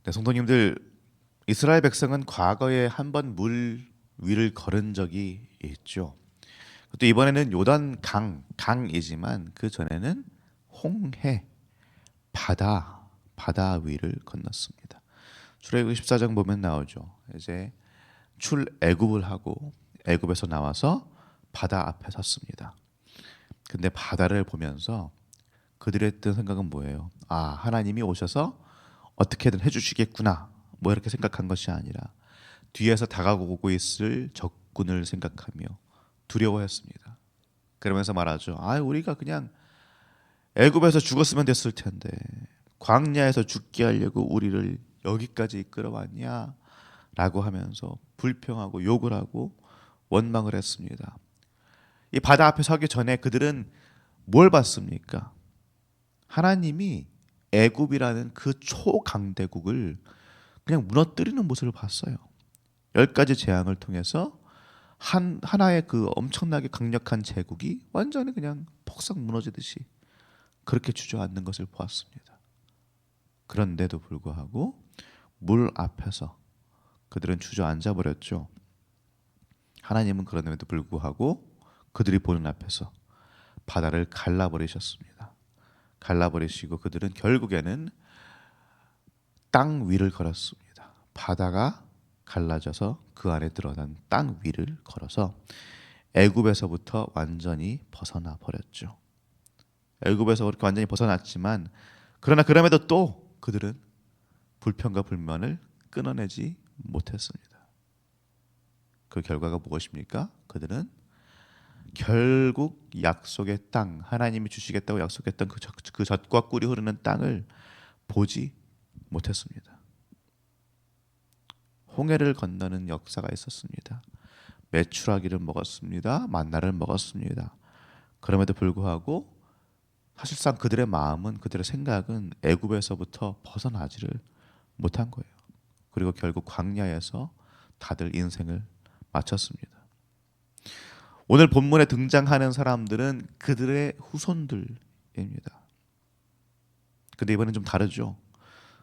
네, 성도님들, 이스라엘 백성은 과거에 한 번 물 위를 걸은 적이 있죠. 또 이번에는 요단 강이지만 그 전에는 홍해, 바다 위를 건넜습니다. 출애굽기 14장 보면 나오죠. 이제 출애굽을 하고 애굽에서 나와서 바다 앞에 섰습니다. 근데 바다를 보면서 그들의 했던 생각은 뭐예요? 아, 하나님이 오셔서 어떻게든 해주시겠구나. 뭐 이렇게 생각한 것이 아니라 뒤에서 다가오고 있을 적군을 생각하며 두려워했습니다. 그러면서 말하죠. 아, 우리가 그냥 애굽에서 죽었으면 됐을 텐데 광야에서 죽게 하려고 우리를 여기까지 이끌어왔냐? 라고 하면서 불평하고 욕을 하고 원망을 했습니다. 이 바다 앞에 서기 전에 그들은 뭘 봤습니까? 하나님이 애굽이라는 그 초강대국을 그냥 무너뜨리는 모습을 봤어요. 10가지 재앙을 통해서 하나의 그 엄청나게 강력한 제국이 완전히 그냥 폭삭 무너지듯이 그렇게 주저앉는 것을 보았습니다. 그런데도 불구하고 물 앞에서 그들은 주저앉아 버렸죠. 하나님은 그런데도 불구하고 그들이 보는 앞에서 바다를 갈라버리셨습니다. 갈라버리시고 그들은 결국에는 땅 위를 걸었습니다. 바다가 갈라져서 그 안에 들어간 땅 위를 걸어서 애굽에서부터 완전히 벗어나 버렸죠. 애굽에서 그렇게 완전히 벗어났지만 그러나 그럼에도 또 그들은 불평과 불만을 끊어내지 못했습니다. 그 결과가 무엇입니까? 그들은 결국 약속의 땅, 하나님이 주시겠다고 약속했던 그 젖과 꿀이 흐르는 땅을 보지 못했습니다. 홍해를 건너는 역사가 있었습니다. 메추라기를 먹었습니다. 만나를 먹었습니다. 그럼에도 불구하고 사실상 그들의 마음은, 그들의 생각은 애굽에서부터 벗어나지를 못한 거예요. 그리고 결국 광야에서 다들 인생을 마쳤습니다. 오늘 본문에 등장하는 사람들은 그들의 후손들입니다. 근데 이번엔 좀 다르죠.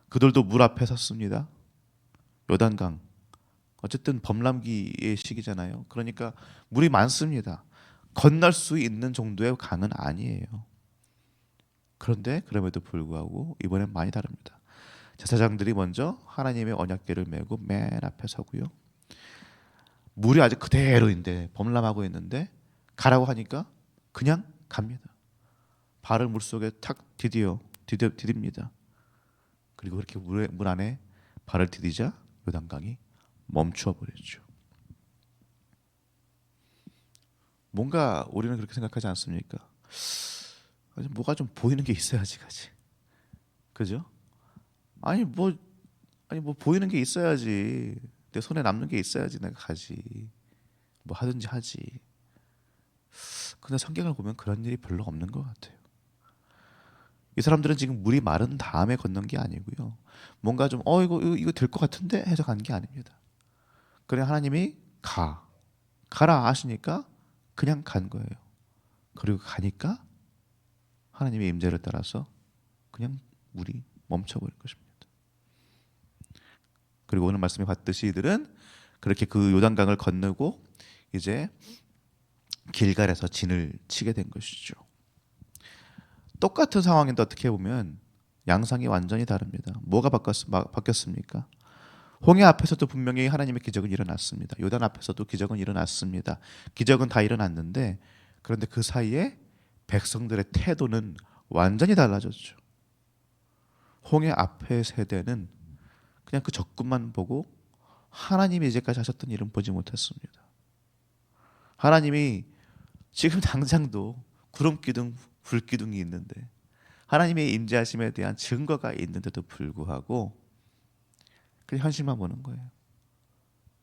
그들도 물 앞에 섰습니다. 요단강. 어쨌든 범람기의 시기잖아요. 그러니까 물이 많습니다. 건널 수 있는 정도의 강은 아니에요. 그런데 그럼에도 불구하고 이번엔 많이 다릅니다. 제사장들이 먼저 하나님의 언약궤를 메고 맨 앞에 서고요. 물이 아직 그대로인데 범람하고 있는데 가라고 하니까 그냥 갑니다. 발을 물속에 탁 디딥니다. 그리고 그렇게 물 안에 발을 디디자 요단강이 멈추어 버렸죠. 뭔가 우리는 그렇게 생각하지 않습니까? 뭐가 좀 보이는 게 있어야지 가지. 그죠? 아니 뭐 보이는 게 있어야지. 내 손에 남는 게 있어야지 내가 가지. 뭐 하든지 하지. 근데 성경을 보면 그런 일이 별로 없는 것 같아요. 이 사람들은 지금 물이 마른 다음에 건넌 게 아니고요. 뭔가 좀 이거 될 것 같은데 해서 간 게 아닙니다. 그래 하나님이 가라 하시니까 그냥 간 거예요. 그리고 가니까 하나님의 임재를 따라서 그냥 물이 멈춰버린 것입니다. 그리고 오늘 말씀에 봤듯이 이들은 그렇게 그 요단강을 건너고 이제 길갈에서 진을 치게 된 것이죠. 똑같은 상황인데 어떻게 보면 양상이 완전히 다릅니다. 뭐가 바뀌었습니까? 홍해 앞에서도 분명히 하나님의 기적은 일어났습니다. 요단 앞에서도 기적은 일어났습니다. 기적은 다 일어났는데 그런데 그 사이에 백성들의 태도는 완전히 달라졌죠. 홍해 앞의 세대는 그냥 그 적군만 보고 하나님이 이제까지 하셨던 일은 보지 못했습니다. 하나님이 지금 당장도 구름 기둥, 불 기둥이 있는데 하나님의 임재하심에 대한 증거가 있는데도 불구하고 그 현실만 보는 거예요.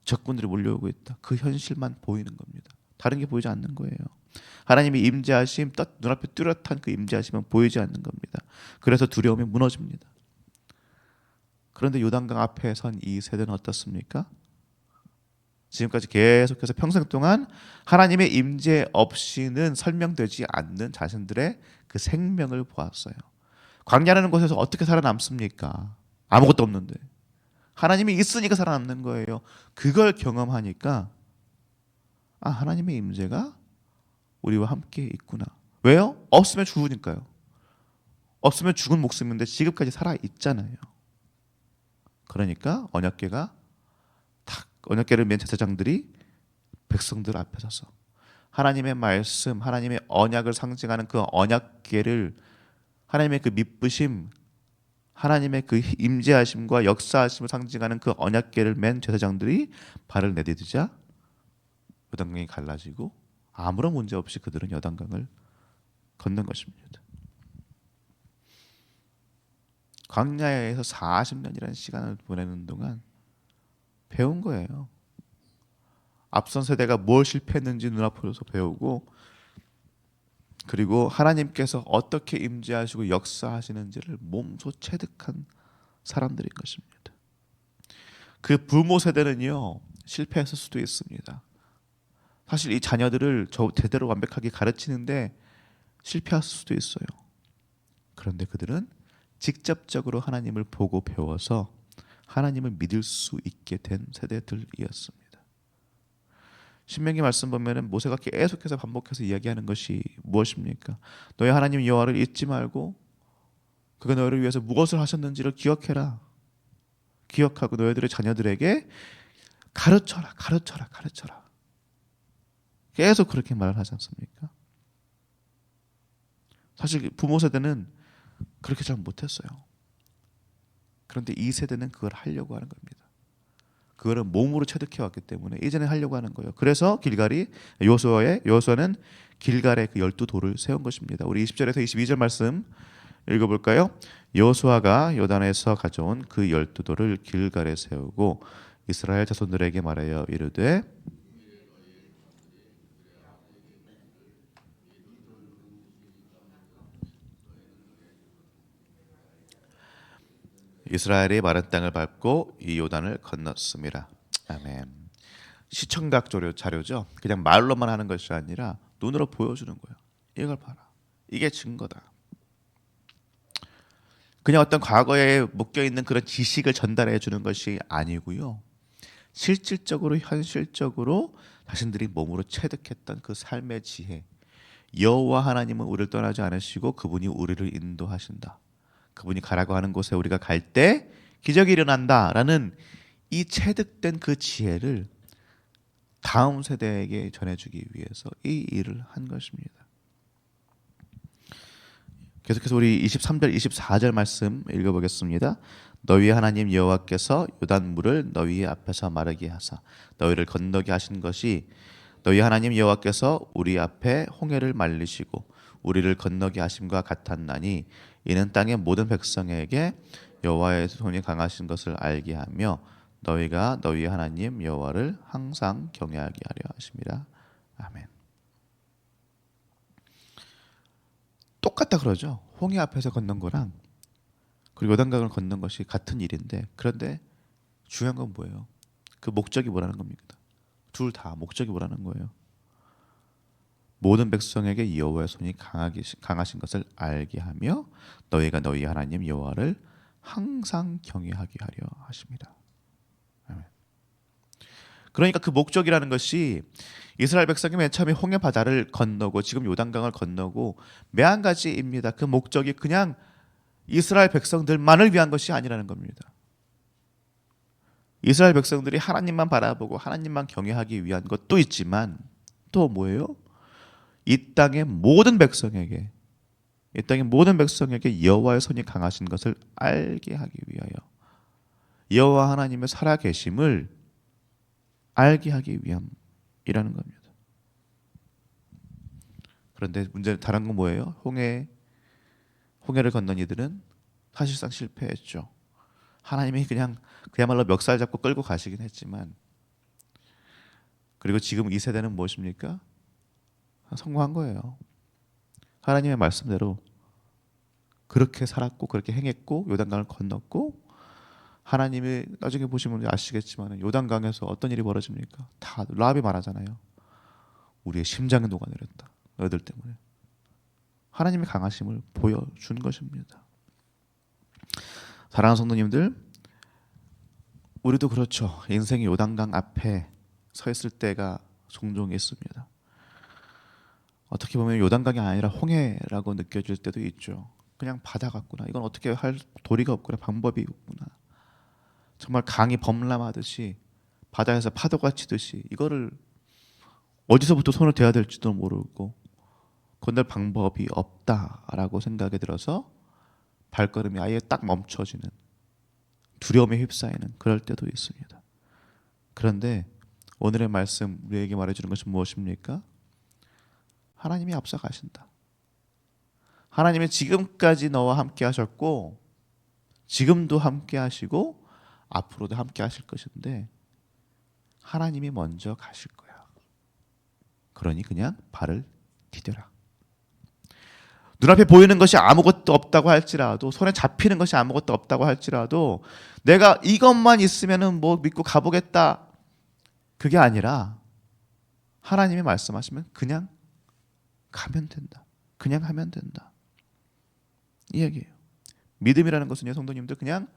적군들이 몰려오고 있다. 그 현실만 보이는 겁니다. 다른 게 보이지 않는 거예요. 하나님의 임재하심, 눈앞에 뚜렷한 그 임재하심은 보이지 않는 겁니다. 그래서 두려움이 무너집니다. 그런데 요단강 앞에 선 이 세대는 어떻습니까? 지금까지 계속해서 평생 동안 하나님의 임재 없이는 설명되지 않는 자신들의 그 생명을 보았어요. 광야라는 곳에서 어떻게 살아남습니까? 아무것도 없는데. 하나님이 있으니까 살아남는 거예요. 그걸 경험하니까 하나님의 임재가 우리와 함께 있구나. 왜요? 없으면 죽으니까요. 없으면 죽은 목숨인데 지금까지 살아 있잖아요. 그러니까 언약궤를 맨 제사장들이 백성들 앞에 서서 하나님의 말씀, 하나님의 언약을 상징하는 그 언약궤를, 하나님의 그 미쁘심, 하나님의 그 임재하심과 역사하심을 상징하는 그 언약궤를 맨 제사장들이 발을 내디디자 요단강이 갈라지고 아무런 문제 없이 그들은 요단강을 건넌 것입니다. 광야에서 40년이라는 시간을 보내는 동안 배운 거예요. 앞선 세대가 뭘 실패했는지 눈앞으로서 배우고, 그리고 하나님께서 어떻게 임재하시고 역사하시는지를 몸소 체득한 사람들인 것입니다. 그 부모 세대는요, 실패했을 수도 있습니다. 사실 이 자녀들을 제대로 완벽하게 가르치는데 실패할 수도 있어요. 그런데 그들은 직접적으로 하나님을 보고 배워서 하나님을 믿을 수 있게 된 세대들이었습니다. 신명기 말씀 보면은 모세가 계속해서 반복해서 이야기하는 것이 무엇입니까? 너희 하나님 여호와를 잊지 말고 그가 너희를 위해서 무엇을 하셨는지를 기억해라. 기억하고 너희들의 자녀들에게 가르쳐라. 계속 그렇게 말을 하지 않습니까? 사실 부모 세대는 그렇게 잘 못했어요. 그런데 이 세대는 그걸 하려고 하는 겁니다. 그거를 몸으로 체득해 왔기 때문에 이제는 하려고 하는 거예요. 그래서 여호수아는 길갈에 그 12돌을 세운 것입니다. 우리 20절에서 22절 말씀 읽어볼까요? 여호수아가 요단에서 가져온 그 12돌을 길갈에 세우고 이스라엘 자손들에게 말하여 이르되 이스라엘이 마른 땅을 밟고 이 요단을 건넜습니다. 아멘. 시청각 자료죠. 그냥 말로만 하는 것이 아니라 눈으로 보여주는 거예요. 이걸 봐라. 이게 증거다. 그냥 어떤 과거에 묶여 있는 그런 지식을 전달해 주는 것이 아니고요. 실질적으로 현실적으로 자신들이 몸으로 체득했던 그 삶의 지혜. 여호와 하나님은 우리를 떠나지 않으시고 그분이 우리를 인도하신다. 그분이 가라고 하는 곳에 우리가 갈 때 기적이 일어난다라는 이 체득된 그 지혜를 다음 세대에게 전해주기 위해서 이 일을 한 것입니다. 계속해서 우리 23절, 24절 말씀 읽어보겠습니다. 너희 하나님 여호와께서 요단물을 너희 앞에서 마르게 하사 너희를 건너게 하신 것이 너희 하나님 여호와께서 우리 앞에 홍해를 말리시고 우리를 건너게 하심과 같았나니 이는 땅의 모든 백성에게 여호와의 손이 강하신 것을 알게 하며 너희가 너희 하나님 여호와를 항상 경외하게 하려 하심이라. 아멘. 똑같다 그러죠. 홍해 앞에서 건넌 거랑 그리고 요단강을 건넌 것이 같은 일인데, 그런데 중요한 건 뭐예요? 그 목적이 뭐라는 겁니까? 둘 다 목적이 뭐라는 거예요? 모든 백성에게 여호와의 손이 강하신 것을 알게 하며 너희가 너희 하나님 여호와를 항상 경외하게 하려 하십니다. 아멘. 그러니까 그 목적이라는 것이 이스라엘 백성이 맨 처음에 홍해 바다를 건너고 지금 요단강을 건너고 매한 가지입니다. 그 목적이 그냥 이스라엘 백성들만을 위한 것이 아니라는 겁니다. 이스라엘 백성들이 하나님만 바라보고 하나님만 경외하기 위한 것도 있지만 또 뭐예요? 이 땅의 모든 백성에게 여호와의 손이 강하신 것을 알게 하기 위하여 여호와 하나님의 살아계심을 알게 하기 위함이라는 겁니다. 그런데 문제는 다른 건 뭐예요? 홍해를 건넌 이들은 사실상 실패했죠. 하나님이 그냥 그야말로 멱살 잡고 끌고 가시긴 했지만, 그리고 지금 이 세대는 무엇입니까? 성공한 거예요. 하나님의 말씀대로 그렇게 살았고 그렇게 행했고 요단강을 건넜고, 하나님이 나중에 보시면 아시겠지만 요단강에서 어떤 일이 벌어집니까? 다 라합이 말하잖아요. 우리의 심장이 녹아내렸다. 너희들 때문에. 하나님의 강하심을 보여준 것입니다. 사랑하는 성도님들, 우리도 그렇죠. 인생의 요단강 앞에 서 있을 때가 종종 있습니다. 어떻게 보면 요단강이 아니라 홍해라고 느껴질 때도 있죠. 그냥 바다 같구나. 이건 어떻게 할 도리가 없구나. 방법이 없구나. 정말 강이 범람하듯이 바다에서 파도가 치듯이 이거를 어디서부터 손을 대야 될지도 모르고 건널 방법이 없다라고 생각이 들어서 발걸음이 아예 딱 멈춰지는 두려움에 휩싸이는 그럴 때도 있습니다. 그런데 오늘의 말씀 우리에게 말해주는 것은 무엇입니까? 하나님이 앞서 가신다. 하나님이 지금까지 너와 함께 하셨고 지금도 함께 하시고 앞으로도 함께 하실 것인데 하나님이 먼저 가실 거야. 그러니 그냥 발을 디뎌라. 눈앞에 보이는 것이 아무것도 없다고 할지라도 손에 잡히는 것이 아무것도 없다고 할지라도 내가 이것만 있으면은 뭐 믿고 가보겠다. 그게 아니라 하나님이 말씀하시면 그냥 가면 된다. 그냥 하면 된다. 이 얘기예요. 믿음이라는 것은요, 성도님들 그냥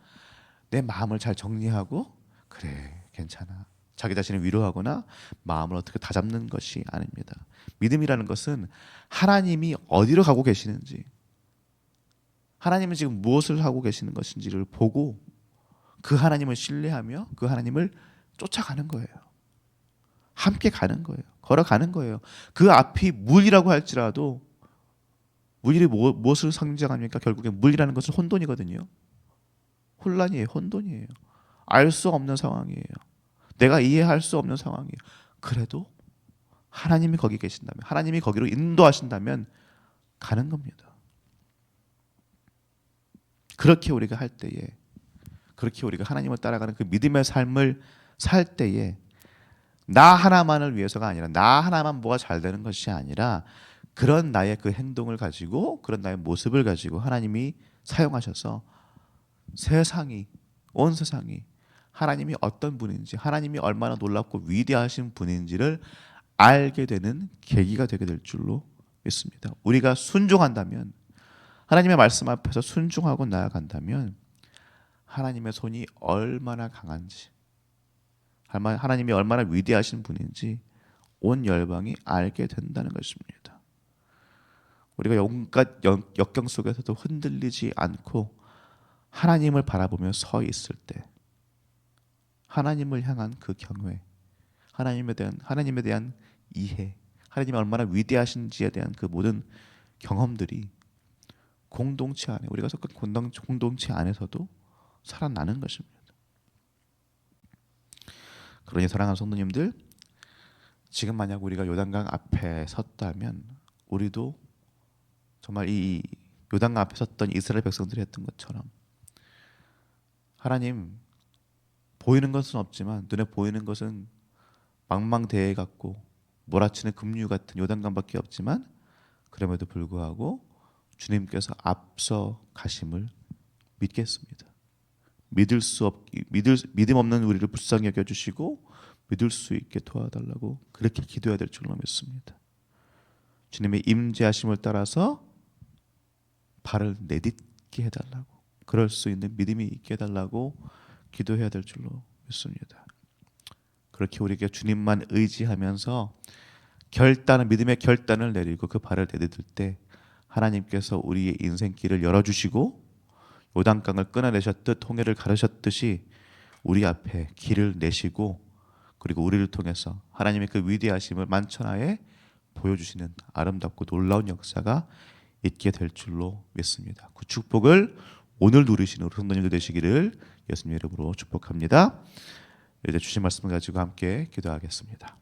내 마음을 잘 정리하고 그래 괜찮아. 자기 자신을 위로하거나 마음을 어떻게 다잡는 것이 아닙니다. 믿음이라는 것은 하나님이 어디로 가고 계시는지 하나님은 지금 무엇을 하고 계시는 것인지를 보고 그 하나님을 신뢰하며 그 하나님을 쫓아가는 거예요. 함께 가는 거예요. 걸어가는 거예요. 그 앞이 물이라고 할지라도 물이 무엇을 상징합니까? 결국에 물이라는 것은 혼돈이거든요. 혼란이에요. 혼돈이에요. 알 수 없는 상황이에요. 내가 이해할 수 없는 상황이에요. 그래도 하나님이 거기 계신다면 하나님이 거기로 인도하신다면 가는 겁니다. 그렇게 우리가 할 때에 그렇게 우리가 하나님을 따라가는 그 믿음의 삶을 살 때에 나 하나만을 위해서가 아니라 나 하나만 뭐가 잘 되는 것이 아니라 그런 나의 그 행동을 가지고 그런 나의 모습을 가지고 하나님이 사용하셔서 온 세상이 하나님이 어떤 분인지 하나님이 얼마나 놀랍고 위대하신 분인지를 알게 되는 계기가 되게 될 줄로 믿습니다. 우리가 순종한다면 하나님의 말씀 앞에서 순종하고 나아간다면 하나님의 손이 얼마나 강한지 하나님이 얼마나 위대하신 분인지 온 열방이 알게 된다는 것입니다. 우리가 온갖 역경 속에서도 흔들리지 않고 하나님을 바라보며 서 있을 때 하나님을 향한 그 경외, 하나님에 대한 이해, 하나님이 얼마나 위대하신지에 대한 그 모든 경험들이 공동체 안에 우리가 속한 공동체 안에서도 살아나는 것입니다. 그러니 사랑하는 성도님들, 지금 만약 우리가 요단강 앞에 섰다면 우리도 정말 이 요단강 앞에 섰던 이스라엘 백성들이 했던 것처럼 하나님 보이는 것은 없지만 눈에 보이는 것은 망망대해 같고 몰아치는 급류 같은 요단강밖에 없지만 그럼에도 불구하고 주님께서 앞서 가심을 믿겠습니다. 믿음 없는 우리를 불쌍히 여겨주시고 믿을 수 있게 도와달라고 그렇게 기도해야 될 줄로 믿습니다. 주님의 임재하심을 따라서 발을 내딛게 해달라고 그럴 수 있는 믿음이 있게 해달라고 기도해야 될 줄로 믿습니다. 그렇게 우리가 주님만 의지하면서 믿음의 결단을 내리고 그 발을 내딛을 때 하나님께서 우리의 인생길을 열어주시고 요단강을 끊어내셨듯 홍해를 가르셨듯이 우리 앞에 길을 내시고 그리고 우리를 통해서 하나님의 그 위대하심을 만천하에 보여주시는 아름답고 놀라운 역사가 있게 될 줄로 믿습니다. 그 축복을 오늘 누리시는 우리 성도님들 되시기를 예수님 이름으로 축복합니다. 이제 주신 말씀을 가지고 함께 기도하겠습니다.